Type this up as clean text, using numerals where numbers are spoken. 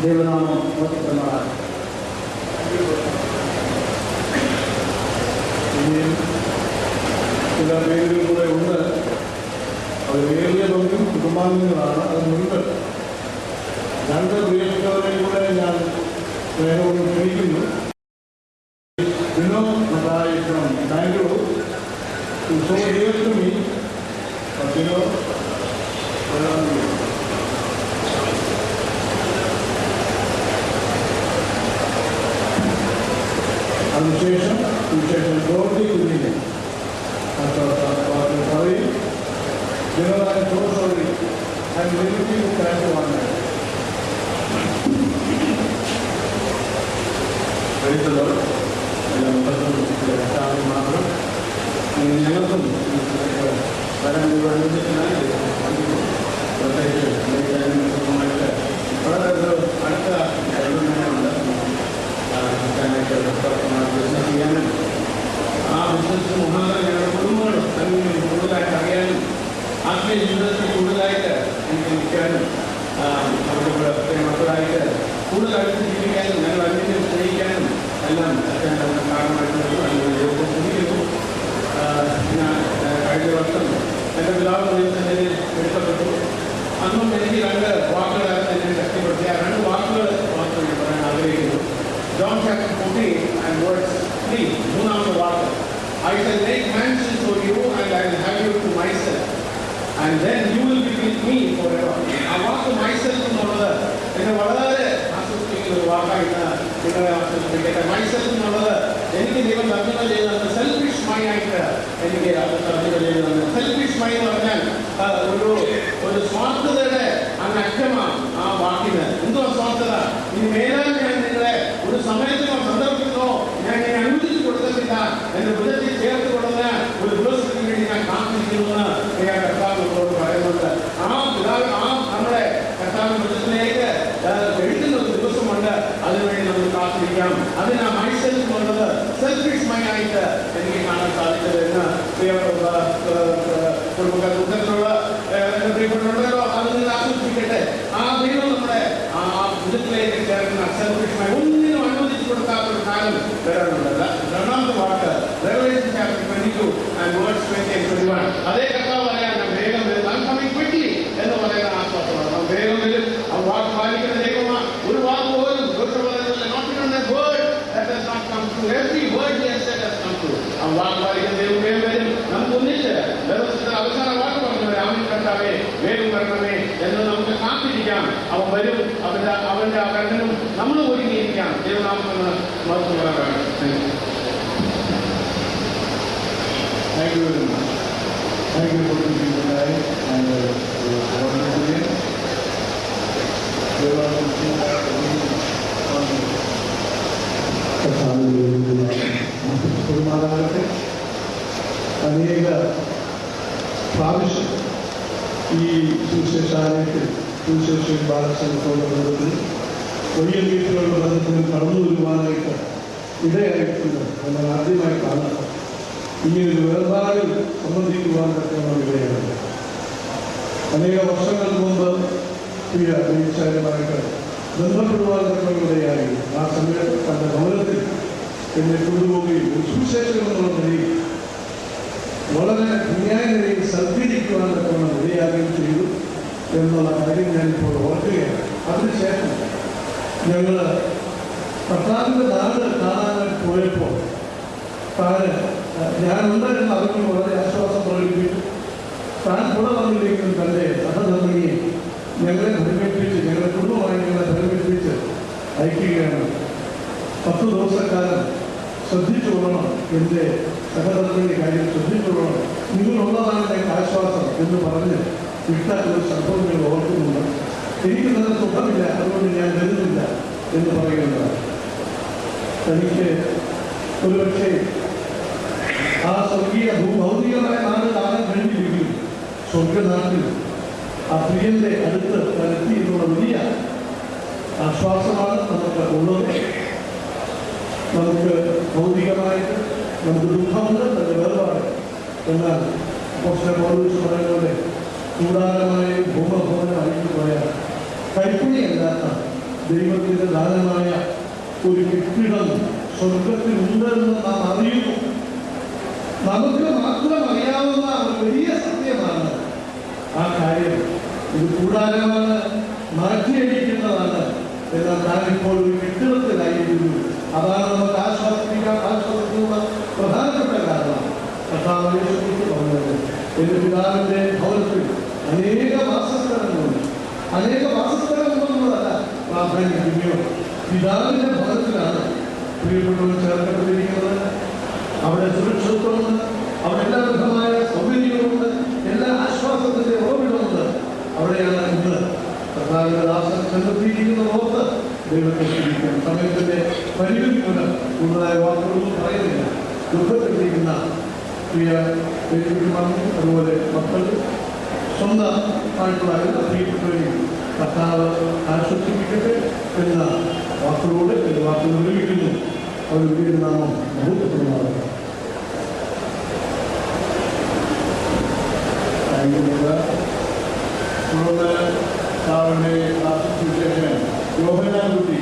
ദൈവനാമം ഓർക്കപ്പെടുന്നതാണ്. ഇനിയും ചില പേരുകൾ കൂടെ ഉണ്ട്. അത് ഏറിയ പങ്കും കുടുംബാംഗങ്ങളാണ്. അത് മുൻപ് രണ്ട് പ്രിയപ്പെട്ടവരെ കൂടെ ഞാൻ സ്നേഹവും ക്ഷണിക്കുന്നു. Vinod Mathai from Bangalore to so dear to me, but you know, അതിനുശേഷം ഗോർഡി കുഞ്ഞിനെ പറയും ജനറായ sorry and very thank you ആണ് മാത്രം ഞങ്ങൾക്കും വരാൻ അനുവദിക്കുന്നതിനായി പ്രത്യേകിച്ച് വളരെ അടുത്ത ബിസിനസ് ചെയ്യാനും ആ ബിസിനസ് മുഖാന്തരം ഞങ്ങളുടെ കുടുംബങ്ങളും തന്നെ കൂടുതലായിട്ട് അറിയാനും ആത്മീയ ജീവിതത്തിൽ കൂടുതലായിട്ട് എനിക്ക് നിൽക്കാനും അവരുടെ മക്കളായിട്ട് കൂടുതലായിട്ട് ജീവിക്കാനും ഞങ്ങൾ അന്വേഷണം സ്നേഹിക്കാനും എല്ലാം കാരണമായിട്ട് ശ്രമിക്കുന്നു. ഞാൻ കഴിഞ്ഞ വർഷം എൻ്റെ പിതാവ് തന്നെ എടുക്കപ്പെട്ടു. അന്നും എനിക്ക് രണ്ട് വാക്കുകളായിരുന്നു എന്നെ കഷ്ടപ്പെടുത്തി. ആ രണ്ട് വാക്കുകൾ മാത്രം ഞാൻ പറയാൻ ആഗ്രഹിക്കുന്നു. John chapter 14 and verse 3, മൂന്നാമത്തെ വാക്ക്. I shall make mansions for you and I will have you to myself and then you will be with me forever. ആ വാക്ക് myself എന്നുള്ളത് എന്നെ വളരെ ആസ്വദിക്കുന്ന ഒരു വാക്കായിട്ട് നിങ്ങളെ ആസ്വദിപ്പിക്കട്ടെ. myself എന്നുള്ളത് എനിക്ക് ദൈവം തർജ്ജമ ചെയ്തത് സെൽഫിഷ് മൈ ആയിട്ട് എനിക്ക് അത് തർജ്ജമ ചെയ്തത്. സെൽഫിഷ് മൈ എന്ന് പറഞ്ഞാൽ ഒരു സ്വാർത്ഥതയുടെ അങ്ങറ്റമാണ് ആ വാക്കിന്. എന്തുവാ സ്വാർത്ഥത? ഇനി മേലാൽ ഞാൻ നിങ്ങളെ ഒരു സമയത്തിനോ സന്ദർഭത്തിനോ ഞാൻ അനുവദിച്ചു കൊടുത്തിട്ടില്ല. എന്റെ ഹൃദയത്തിൽ ചേർത്ത് കൊള്ളുന്ന ഒരു ദിവസത്തിന് വേണ്ടി ഞാൻ കാത്തിരിക്കുന്നുവെന്ന് ഞാൻ കർത്താവിനോട് പറയുന്നുണ്ട്. ആ നമ്മുടെ കർത്താവിന്റെ ഹൃദയത്തിലേക്ക് എഴുതുന്ന ഒരു ദിവസമുണ്ട്. അതിനുവേണ്ടി നമ്മൾ കാത്തിരിക്കാം. അതിന് ആ മൈസെൽഫ് എന്നുള്ളത് സെൽഫിഷ് മൈ ആയിട്ട് എനിക്ക് കാണാൻ സാധിച്ചത് എന്ന് കുടുംബത്തിലുള്ള പ്രിയപ്പെട്ടവരുണ്ടല്ലോ അതിൽ നിന്ന് ആസ്വദിക്കട്ടെ. ആ ദൈവം നമ്മുടെ ആ ഹൃദയത്തിലേക്ക് ചേർക്കുന്ന സെൽഫിഷ് മൈ ഒന്നിനും അനുവദിച്ചു കൊടുക്കാത്ത ഒരു കാലം വരാനുള്ളത്. രണ്ടാമത്തെ വാക്ക് Revelation chapter 22 and verse 20 and 21. അതേ കർത്താവ് പറയാൻ ഞാൻ വേഗം വരും. I'm coming quickly എന്ന് പറയുന്ന ആശ്വാസമാണ്. വേഗം വരും. ആ വാക്ക് പാലിക്കുന്ന ദൈവമാണ്. ഒരു വാക്ക് പോലും ദോഷപരമല്ല. Not even a word that has not come true. Every word he has said has come true. ആ വാക്ക് പാലിക്കുന്ന ദൈവം വേഗം വരും. നമുക്ക് ഒന്നിച്ച് ദിവസത്തിൽ അവസാന വാക്ക് പറഞ്ഞവരെ ആമേൻ കർത്താവേ വേഗം വരണമേ എന്ന് നമുക്ക് കാത്തിരിക്കാം. അവൻ വരും. അവന്റെ ആ കണ്ണനും നമ്മൾ ഒരുങ്ങിയിരിക്കാം. ദൈവനാമത്തിന് മഹത്വം പറയാൻ. Thank you very much. Thank you for being tonight and once again, there are some things that കുടുംബാംഗങ്ങൾക്ക് അനേക പ്രാവശ്യം ഈ സുവിശേഷാലയത്തിൽ സുവിശേഷ ബാലസംഘത്തോടുള്ള ബന്ധത്തിൽ വലിയ രീതിയിലുള്ള ബന്ധത്തിൽ കടന്നു വരുവാനായിട്ട് ഇടയായിട്ടുണ്ട്. നമ്മൾ ആദ്യമായി കാണാം. ഇങ്ങനൊരു വേർപാടിൽ സംബന്ധിക്കുവാൻ പറ്റുന്ന ഇടയാണ്. അനേക വർഷങ്ങൾക്ക് മുമ്പ് തീർച്ചയായുമായിട്ട് ബന്ധപ്പെടുവാൻ പറ്റുന്നവരുടെയായി ആ സമയത്ത് തന്റെ ഭവനത്തിൽ എന്നെ കൊണ്ടുപോവുകയും സുവിശേഷം എന്നുള്ള നിലയിൽ വളരെ ന്യായ നിലയിൽ സൽക്കരിക്കുവാൻ പറ്റുന്ന ഇടയാകുകയും ചെയ്തു എന്നുള്ള കാര്യം ഞാനിപ്പോൾ ഓർക്കുകയാണ്. അതിനുശേഷം ഞങ്ങൾ കർത്താവിൻ്റെ നാട് കാണാനായിട്ട് പോയപ്പോൾ ഞാനുണ്ട് എന്ന് അവർക്ക് വളരെ ആശ്വാസം പ്രകടിപ്പിച്ചു. താൻ കൂടെ വന്നില്ലെങ്കിലും തൻ്റെ സഹധർമ്മിണിയെ ഞങ്ങളെ പരിമേൽപ്പിച്ച് ഞങ്ങളുടെ കുടുംബമായി ഞങ്ങളെ പരിമേൽപ്പിച്ച് അയക്കുകയാണ്. 10 ദിവസക്കാലം ശ്രദ്ധിച്ചുകൊള്ളണം, എൻ്റെ സഹധർമ്മിണിയുടെ കാര്യം ശ്രദ്ധിച്ചുകൊള്ളണം, നിങ്ങളുള്ളതാണ് ഞങ്ങൾക്ക് ആശ്വാസം എന്ന് പറഞ്ഞ് വിട്ട ഒരു സംഭവം ഞങ്ങൾ ഓർക്കുന്നുണ്ട്. എനിക്ക് തന്നെ സുഖമില്ല, അതുകൊണ്ട് ഞാൻ വരുന്നില്ല എന്ന് പറയുന്നതാണ്. തനിക്ക് ഒരുപക്ഷെ ആ സ്വർഗീയ ഭൗതികമായ നാട് കാണാൻ കഴിഞ്ഞിരിക്കും. സ്വർഗനാട്ടിൽ ആ പ്രിയന്റെ അടുത്ത് എത്തി എന്നുള്ള വലിയ ആശ്വാസമാണ് നമുക്ക് ഉള്ളത്. നമുക്ക് ഭൗതികമായിട്ട് നമുക്ക് ദുഃഖമുണ്ട്, തന്റെ വേർപാട്. എന്നാൽ പൗലോസ് പറയുന്നത് കൂടാരമായും ഭൂമഭവനം അഴിഞ്ഞു പോയ കൈപ്പുണിയല്ലാത്ത ദൈവത്തിൻ്റെ ദാനമായ ഒരു കെട്ടിടം സ്വർഗത്തിലുണ്ടെന്ന് നാം അറിയുന്നു. നമുക്ക് മാത്രം അറിയാവുന്ന ഒരു വലിയ സത്യമാണ് ആ കാര്യം. ഇത് കൂടാരമാണ്, മാറ്റിയടിക്കുന്നതാണ്. എന്നാൽ ഞാനിപ്പോൾ ഒരു കെട്ടിടത്തിലായിരുന്നു. അതാണ് നമുക്ക് ആശ്വാസിക്കുന്ന പ്രധാനപ്പെട്ട കാരണം. കർത്താവിനെക്കുറിച്ച് പറഞ്ഞത് എൻ്റെ പിതാവിൻ്റെ ഭവനത്തിൽ അനേക വാസസ്ഥലങ്ങളുണ്ട്. അനേക വാസസ്ഥലങ്ങളൊന്നുമല്ല പ്രാധാന്യം. പിന്നെയോ പിതാവിൻ്റെ ഭവനത്തിലാണ് പ്രിയപ്പെട്ടവർ ചേർക്കപ്പെട്ടിരിക്കുന്നത്. അവിടെ സുരക്ഷിതത്വമുണ്ട്, അവിടെ എല്ലാ വിധമായ സൗകര്യങ്ങളുമുണ്ട്, എല്ലാ ആശ്വാസത്തിൻ്റെ ഉറവിടമുണ്ട്. അവിടെയാണ് ഇന്ന് കർത്താവിന്റെ ദാസൻ കണ്ടെത്തിയിരിക്കുന്ന ഓർത്ത് ദൈവത്തെ സ്തുതിക്കണം. സമയത്തിന്റെ പരിമിതി മൂലം കൂടുതലായ വാക്കുകളൊന്നും പറയുന്നില്ല. ദുഃഖത്തിലിരിക്കുന്ന പ്രിയ വ്യക്തിമാർക്കും അതുപോലെ മക്കൾ സ്വന്തമായിട്ടുള്ള എല്ലാ പ്രിയപ്പെട്ടവരെയും കർത്താവ് ആശ്വസിപ്പിക്കട്ടെ എന്ന വാക്കുകളോട് വാക്കുകൾ നിർമ്മിക്കുന്നു. അവർ നാമം ബഹുത്തപ്പെടുന്നതാണ്. തുടർന്ന് സാറിന്റെ യോഹന്നാൻ കുട്ടി